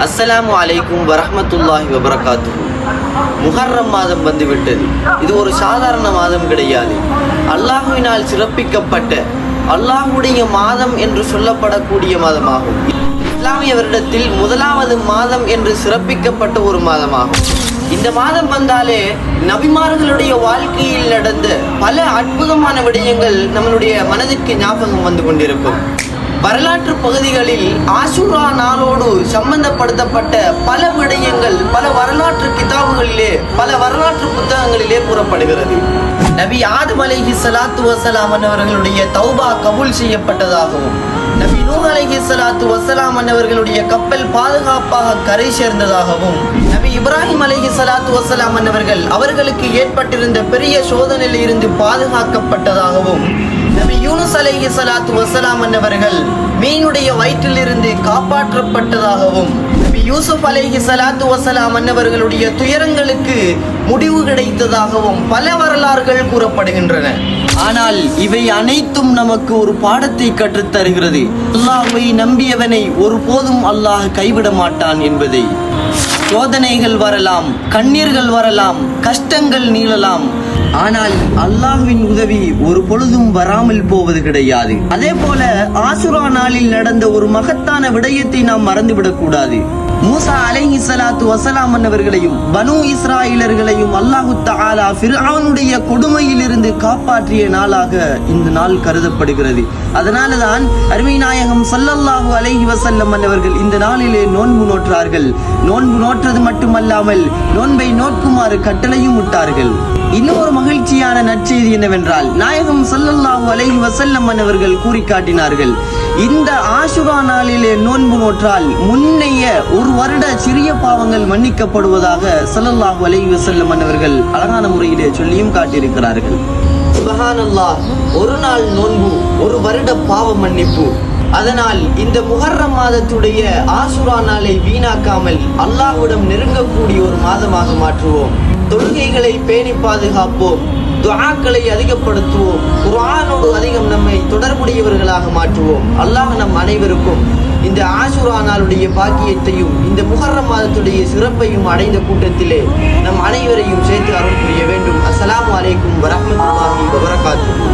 அஸ்ஸலாமு அலைக்கும் வரஹ்மத்துல்லாஹி வபரகாத்துஹு. முஹர்ரம் மாதம் வந்துவிட்டது. இது ஒரு சாதாரண மாதம் கிடையாது. அல்லாஹுவினால் சிறப்பிக்கப்பட்ட அல்லாஹுடைய மாதம் என்று சொல்லப்படக்கூடிய மாதமாகும். இஸ்லாமிய வருடத்தில் முதலாவது மாதம் என்று சிறப்பிக்கப்பட்ட ஒரு மாதமாகும். இந்த மாதம் வந்தாலே நபிமார்களுடைய வாழ்க்கையில் நடந்த பல அற்புதமான விடயங்கள் நம்மளுடைய மனதிற்கு ஞாபகம் வந்து கொண்டிருக்கும். வரலாற்று பகுதிகளில் ஆஷூரா நாளோடு சம்பந்தப்படுத்தப்பட்ட பல விடயங்கள் பல வரலாற்று கிதாபுகளிலே பல வரலாற்று புத்தகங்களிலே கூறப்படுகிறது. நபி ஆதம் அலைஹிஸ்ஸலாத்து வஸ்ஸலாம் அவர்களுடைய தௌபா கபூல் செய்யப்பட்டதாகவும், நபி நூஹ் அலைஹிஸ்ஸலாத்து வஸ்ஸலாம் அவர்களுடைய கப்பல் பாதுகாப்பாக கரை சேர்ந்ததாகவும், நபி இப்ராஹிம் அலைஹிஸ்ஸலாத்து வஸ்ஸலாம் அவர்களுக்கு ஏற்பட்டிருந்த பெரிய சோதனையில் இருந்து பாதுகாக்கப்பட்டதாகவும், நபி யூனுஸ் அலைஹிஸ்ஸலாத்து வஸ்ஸலாம் அவர்கள் மீனுடைய வயிற்றிலிருந்து காப்பாற்றப்பட்டதாகவும், நபி யூசுப் அலைஹிஸ்ஸலாத்து வஸ்ஸலாம் அவர்களுடைய துயரங்களுக்கு முடிவு கிடைத்ததாகவும் பல வரலாறுகள் கூறப்படுகின்றன. ஆனால் இவை அனைத்தும் நமக்கு ஒரு பாடத்தை கற்றுத் தருகிறது. அல்லாஹ்வை நம்பியவனை ஒருபோதும் அல்லாஹ் கைவிட மாட்டான் என்பதை. சோதனைகள் வரலாம், கண்ணீர்கள் வரலாம், கஷ்டங்கள் நீளலாம், ஆனால் அல்லாஹ்வின் உதவி ஒரு பொழுதும் வராமல் போவது கிடையாது. அதே போல ஆஷூரா நாளில் நடந்த ஒரு மகத்தான விடயத்தை நாம் மறந்துவிடக் கூடாது. மூசா அலைஹிஸ்ஸலாத்து வஸ்ஸலாம் அவர்களையும் பனு இஸ்ராயலர்களையும் அல்லாஹு தஆலா ஃபிர்அவுனுடைய கொடுமையில் இருந்து காப்பாற்றிய நாளாக இந்த நாள் கருதப்படுகிறது. அதனால்தான் அருமை நாயகம் ஸல்லல்லாஹு அலைஹி வஸல்லம் அவர்கள் இந்த நாளிலே நோன்பு நோற்றார்கள். நோன்பு நோற்றது மட்டுமல்லாமல் நோன்பை நோக்குமாறு கட்டளையும் விட்டார்கள். இன்னொரு மகிழ்ச்சியான நற்செய்தி என்னவென்றால், நாயகம் ஸல்லல்லாஹு அலைஹி வஸல்லம் அவர்கள் கூறி காட்டினார்கள், இந்த ஆஷூரா நாளிலே நோன்பு நோற்றால் முன்னைய ஒரு வருட சிறிய பாவங்கள் மன்னிக்கப்படுவதாக ஸல்லல்லாஹு அலைஹி வஸல்லம் அவர்கள் அழகான முறையிலே சொல்லியும் காட்டியிருக்கிறார்கள். சுப்ஹானல்லாஹ், ஒரு நாள் நோன்பு ஒரு வருட பாவ மன்னிப்பு. அதனால் இந்த முஹர்ரம் மாதத்துடைய ஆஷூரா நாளை வீணாக்காமல் அல்லாஹ்விடம் நெருங்கக்கூடிய ஒரு மாதமாக மாற்றுவோம். தொழுகைகளை பேணி பாதுகாப்போம், துஆக்களை அதிகப்படுத்துவோம், குர்ஆனோடு அதிகம் நம்மை தொடர்புடையவர்களாக மாற்றுவோம். அல்லாஹ் நம் அனைவருக்கும் இந்த ஆஷூரா நாளுடைய பாக்கியத்தையும் இந்த முஹர்ரம் மாதத்துடைய சிறப்பையும் அடைந்த கூட்டத்திலே நம் அனைவரையும் சேர்த்து அருள் புரிய வேண்டும். அஸ்ஸலாமு அலைக்கும் வரஹ்மத்துல்லாஹி வபரகாத்துஹு.